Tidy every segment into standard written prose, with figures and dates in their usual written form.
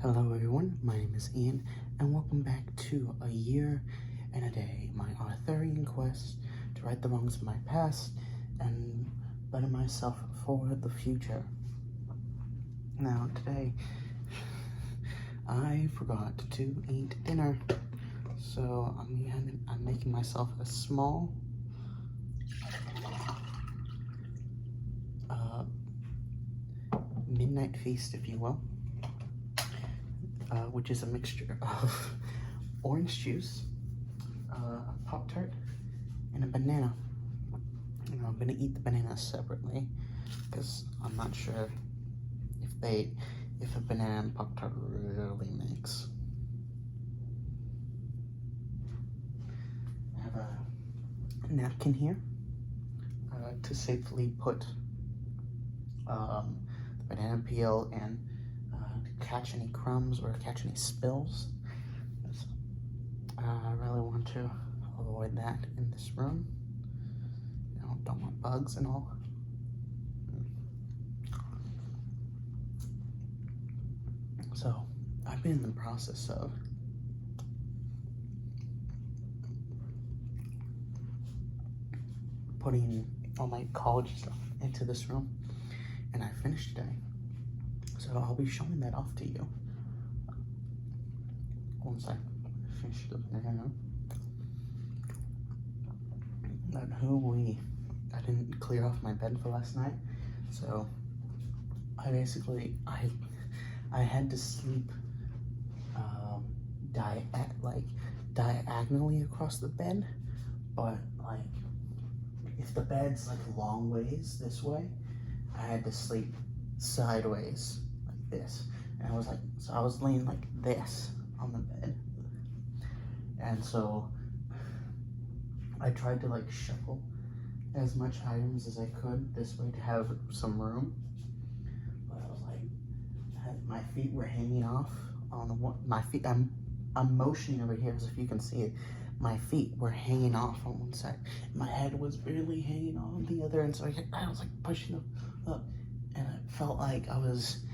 Hello everyone, my name is Ian, and welcome back to A Year and a Day, my Arthurian quest to right the wrongs of my past and better myself for the future. Now today, I forgot to eat dinner, so I'm making myself a small midnight feast, if you will. Which is a mixture of orange juice, a Pop-Tart, and a banana. And I'm gonna eat the banana separately because I'm not sure if a banana and Pop-Tart really mix. I have a napkin here to safely put the banana peel and catch any crumbs or catch any spills. I really want to avoid that in this room. You know, don't want bugs and all. So I've been in the process of putting all my college stuff into this room, and I finished today. So I'll be showing that off to you once I finish the banana. I didn't clear off my bed for last night, so I had to sleep diagonally across the bed, but like if the bed's like long ways this way, I had to sleep sideways like this, and I was laying like this on the bed, and so I tried to like shuffle as much items as I could this way to have some room, but I was like, my feet were hanging off on my feet. I'm motioning over here, so if you can see it, my feet were hanging off on one side. My head was barely hanging on the other, and so I was like pushing up, and I felt like I was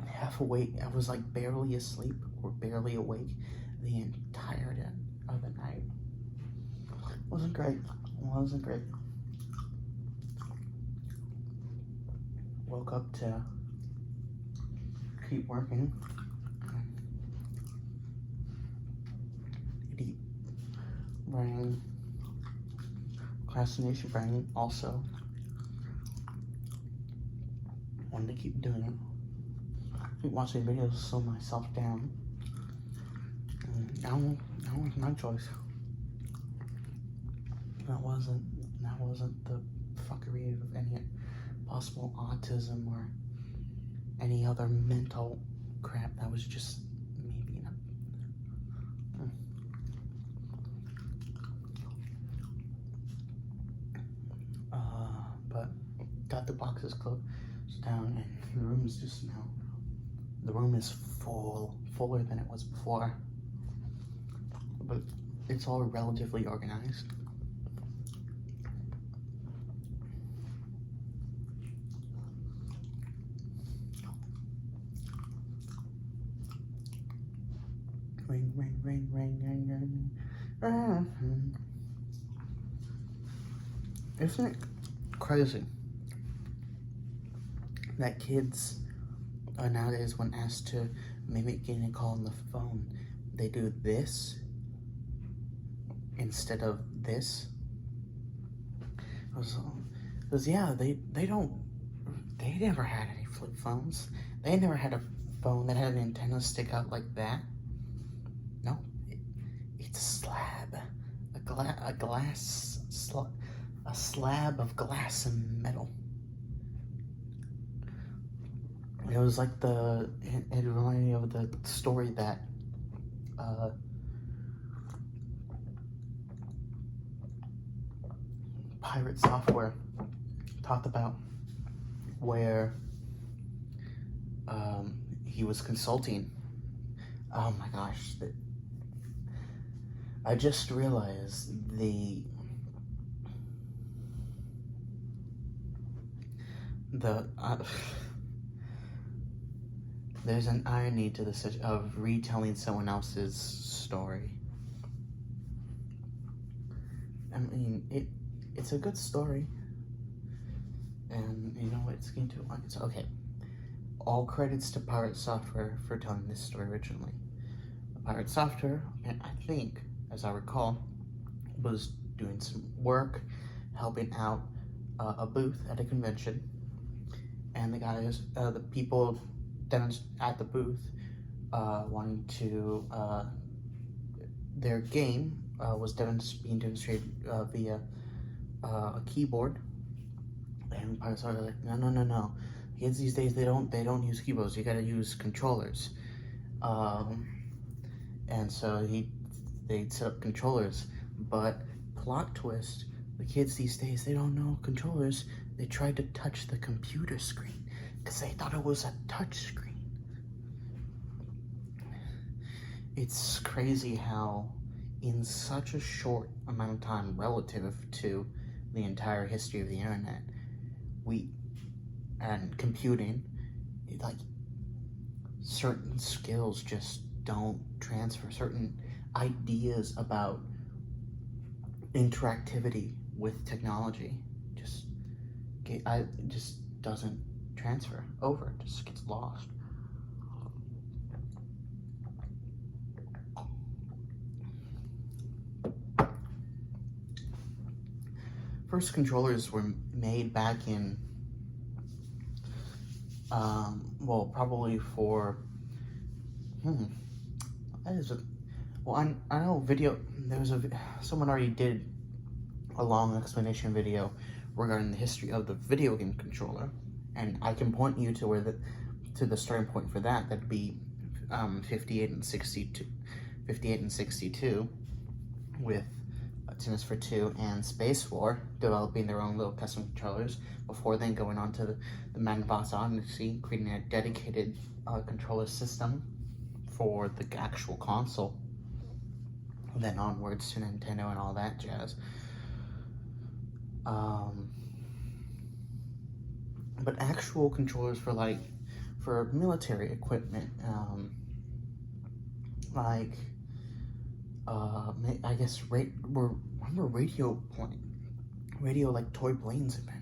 half awake. I was like barely asleep or barely awake the entire day of the night. Wasn't great. Woke up to keep working. Deep brain, procrastination brain also. Wanted to keep doing it. Keep watching videos, slow myself down. And that was my choice. That wasn't the fuckery of any possible autism or any other mental crap. That was just me being but got the boxes closed down, and the room is just now. The room is fuller than it was before, but it's all relatively organized. Rain. Isn't it crazy that kids nowadays, when asked to mimic getting a call on the phone, they do this instead of this? Because yeah, they never had any flip phones. They never had a phone that had an antenna stick out like that. No, it's a slab, a slab of glass and metal. It was like it reminded me of the story that Pirate Software talked about, where he was consulting. Oh my gosh, I just realized there's an irony to this of retelling someone else's story. I mean, it's a good story, and you know it's going to. It's okay. All credits to Pirate Software for telling this story originally. Pirate Software, and I think, as I recall, was doing some work, helping out a booth at a convention, and the guys, the people at the booth, wanting to, their game was being demonstrated via a keyboard, and Pirate Software was like, no. Kids these days, they don't use keyboards. You gotta use controllers. And so they set up controllers, but plot twist, the kids these days, they don't know controllers. They tried to touch the computer screen because they thought it was a touch screen. It's crazy how in such a short amount of time relative to the entire history of the internet, and computing, like, certain skills just don't transfer. Certain ideas about interactivity with technology just doesn't transfer over. It just gets lost. First controllers were made back in well, probably for, that is I know someone already did a long explanation video regarding the history of the video game controller, and I can point you to to the starting point for that. That'd be 58 and 62, with Tennis for Two and Space War developing their own little custom controllers before then going on to the Magnavox Odyssey, creating a dedicated controller system for the actual console. And then onwards to Nintendo and all that jazz. But actual controllers for military equipment, I guess remember radio like toy planes invented.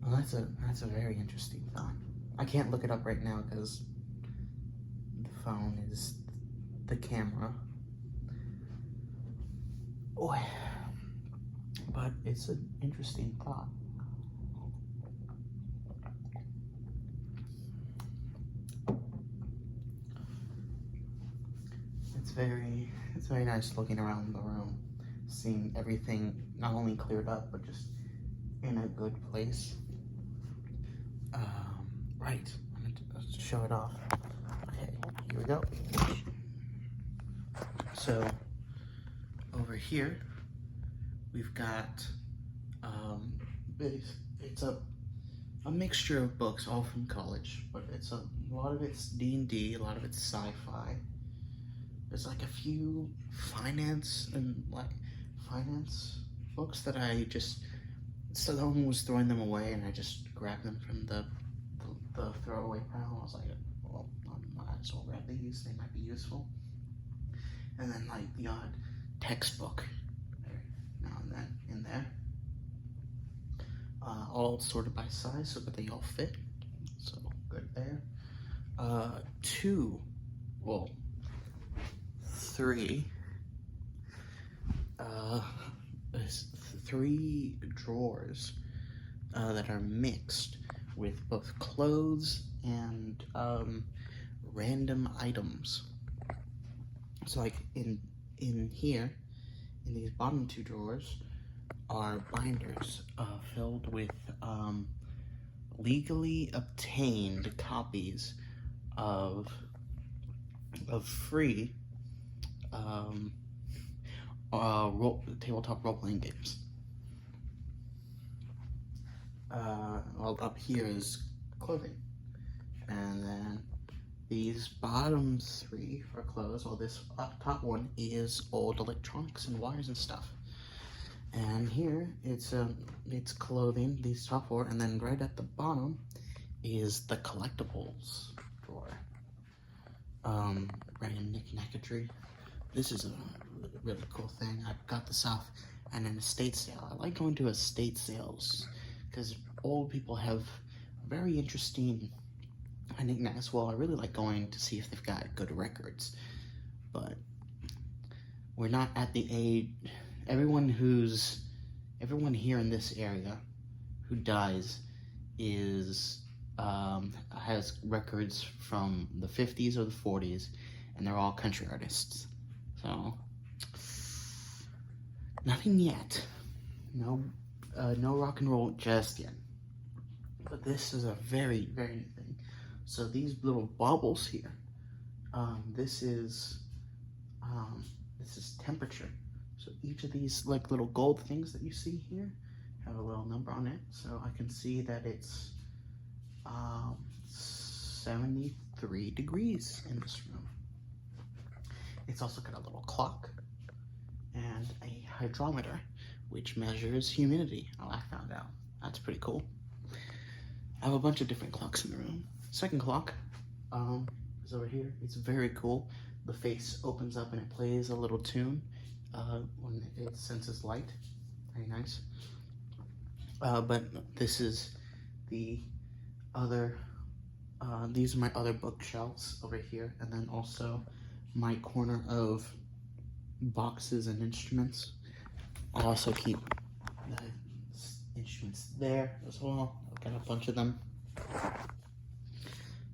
Well, that's a very interesting thought. I can't look it up right now because the phone is the camera. Boy, but it's an interesting thought. It's very nice looking around the room, seeing everything not only cleared up, but just in a good place. Right, I'm going to show it off. Okay, here we go. So, over here, we've got, it's a mixture of books, all from college, but a lot of it's D&D, a lot of it's sci-fi. There's like a few finance books that someone was throwing them away, and I just grabbed them from the throwaway pile. I was like, well, I might as well grab these, they might be useful. And then like the odd textbook now and then in there. All sorted by size so that they all fit. So good there. Three drawers that are mixed with both clothes and random items. So like in here, in these bottom two drawers, are binders filled with legally obtained copies of free tabletop role-playing games. Well, up here is clothing, and then these bottom three for clothes. Well, this up top one is old electronics and wires and stuff. And here it's clothing, these top four, and then right at the bottom is the collectibles drawer. Random knick-knacketry. This is a really cool thing. I got this off at an estate sale. I like going to estate sales because old people have very interesting knickknacks. Well, I really like going to see if they've got good records, but we're not at the age. Everyone here in this area who dies has records from the 50s or the 40s, and they're all country artists. So nothing yet. No rock and roll just yet. But this is a very, very new thing. So these little baubles here, this is temperature. So each of these like little gold things that you see here have a little number on it. So I can see that it's 73 degrees in this room. It's also got a little clock and a hydrometer, which measures humidity. Oh, I found out. That's pretty cool. I have a bunch of different clocks in the room. Second clock is over here. It's very cool. The face opens up and it plays a little tune when it senses light. Very nice. But this is the other, these are my other bookshelves over here, and then also my corner of boxes and instruments. I also keep the instruments there as well. I've got a bunch of them.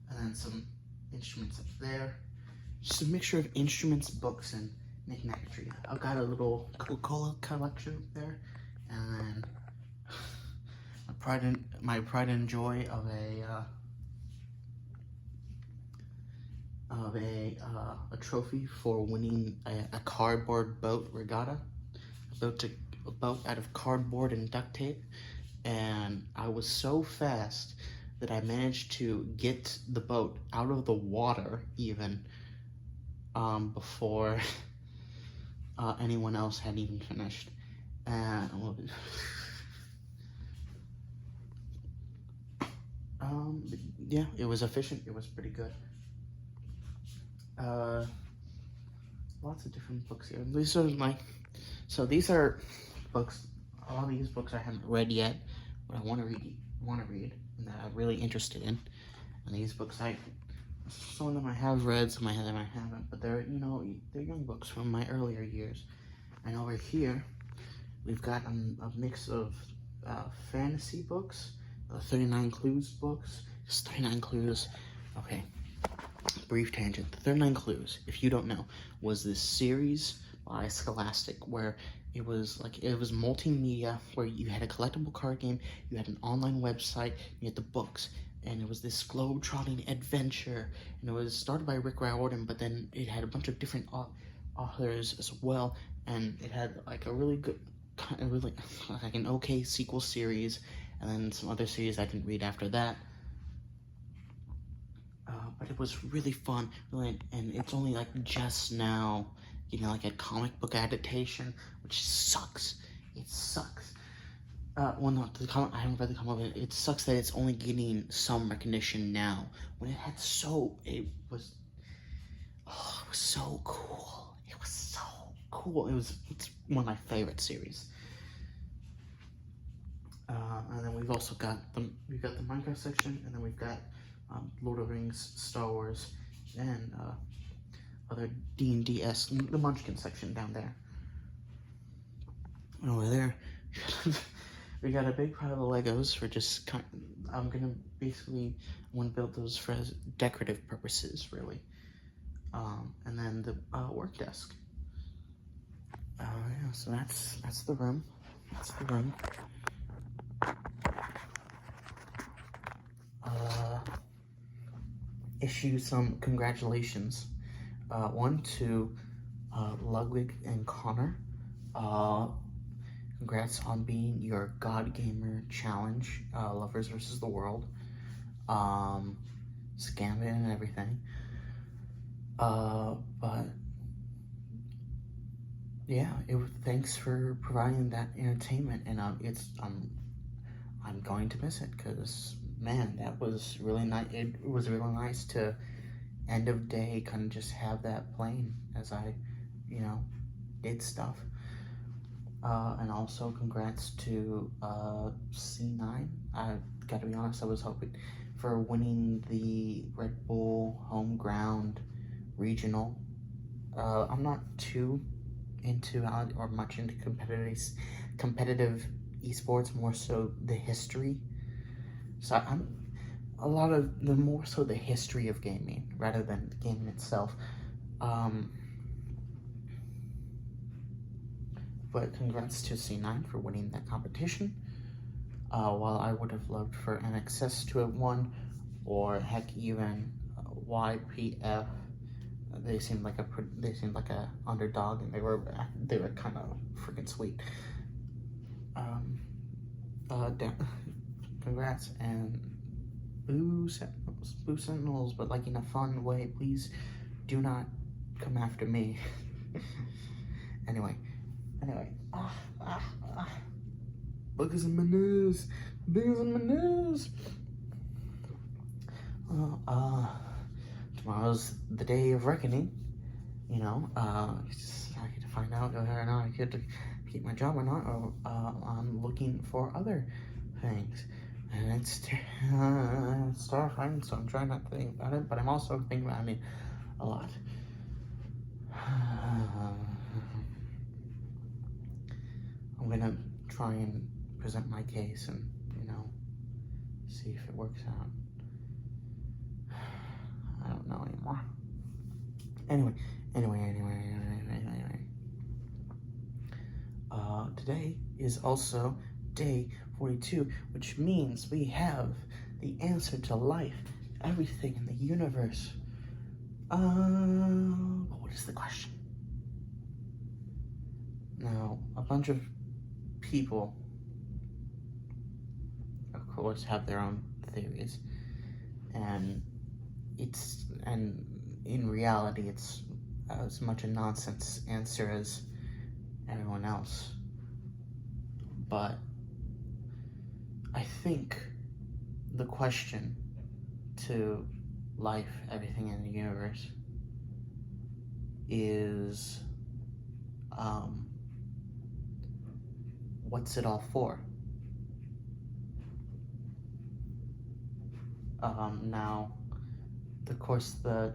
And then some instruments up there. Just a mixture of instruments, books, and knick-knacketry. I've got a little Coca-Cola collection up there, and then my pride and joy of a trophy for winning a cardboard boat regatta. A boat out of cardboard and duct tape, and I was so fast that I managed to get the boat out of the water even before anyone else had even finished. And yeah, it was efficient. It was pretty good. Lots of different books here. These are books. All these books I haven't read yet, but I want to read, and that I'm really interested in. And these books, some of them I have read, some of them I haven't, but they're young books from my earlier years. And over here, we've got a mix of fantasy books, 39 Clues books. 39 Clues. Okay, brief tangent. The 39 Clues, if you don't know, was this series by Scholastic where it was multimedia, where you had a collectible card game, you had an online website, you had the books, and it was this globe-trotting adventure. And it was started by Rick Riordan, but then it had a bunch of different authors as well, and it had like a really good, like an okay sequel series, and then some other series I didn't read after that. But it was really fun, really, and it's only like just now, like a comic book adaptation, which sucks. It sucks. Well, not the comic. I haven't read the comic. It sucks that it's only getting some recognition now when it was so cool. It was so cool. It's one of my favorite series. And then we've also got the Minecraft section, and then we've got Lord of the Rings, Star Wars, and other D&D-esque, the Munchkin section down there. And over there, we got a big pile of Legos for just I'm gonna basically want to build those for decorative purposes, really. And then the work desk. Yeah, so that's the room. That's the room. Issue some congratulations. One to Ludwig and Connor. Congrats on being your God Gamer Challenge, Lovers versus the World. Scam it and everything. But yeah, thanks for providing that entertainment, and I'm going to miss it because man, that was really nice. It was really nice to end of day kind of just have that playing as I, you know, did stuff. And also congrats to C9. I gotta be honest, I was hoping for winning the Red Bull home ground regional. I'm not too into or much into competitive esports, more so the history. So I'm a lot of the more so the history of gaming rather than the gaming itself. But congrats to C9 for winning that competition. While I would have loved for NXS to have won, or heck, even YPF, they seemed like a underdog, and they were kind of freaking sweet. Congrats, and boo Sentinels, but like in a fun way. Please do not come after me. Anyway. Boogers in my news. Tomorrow's the day of reckoning. You know, I get to find out whether or not I get to keep my job or not, or I'm looking for other things. And it's terrifying, so I'm trying not to think about it, but I'm also thinking about it a lot. I'm gonna try and present my case and, you know, see if it works out. I don't know anymore. Anyway. Today is also day 42, which means we have the answer to life, everything in the universe. What is the question? Now, a bunch of people, of course, have their own theories, and in reality, it's as much a nonsense answer as everyone else. But I think the question to life, everything in the universe, is what's it all for? Now, of course, the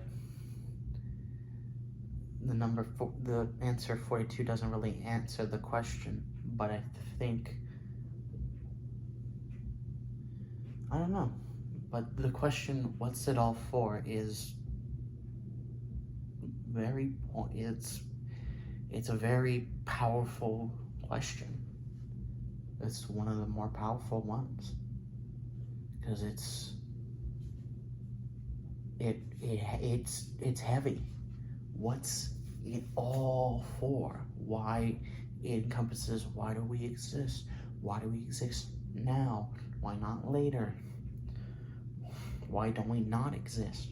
answer 42 doesn't really answer the question, but I think, I don't know, but the question, what's it all for, is it's a very powerful question. It's one of the more powerful ones, because it's heavy. What's it all for? Why it encompasses, why do we exist? Why do we exist now? Why not later? Why don't we not exist?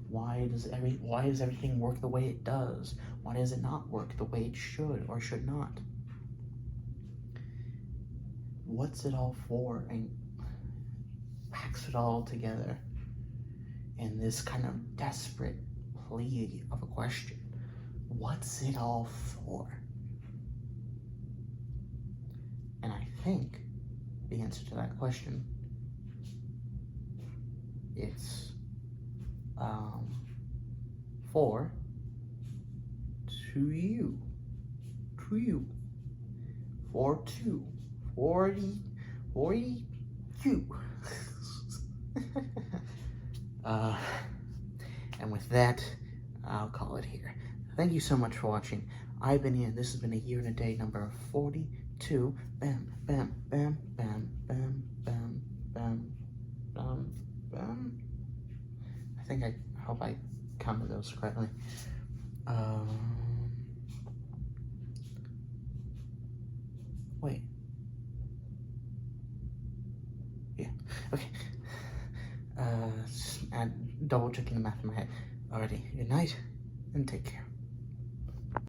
Why does everything work the way it does? Why does it not work the way it should or should not? What's it all for? And packs it all together in this kind of desperate plea of a question. What's it all for? And I think the answer to that question, it's for you. And with that, I'll call it here. Thank you so much for watching. I've been Ian. This has been a year and a day number 42. Bam, bam, bam, bam, bam, bam, bam, bam, bam. I hope I counted those correctly. Wait. Yeah, okay. Just double checking the math in my head. Alrighty, good night, and take care.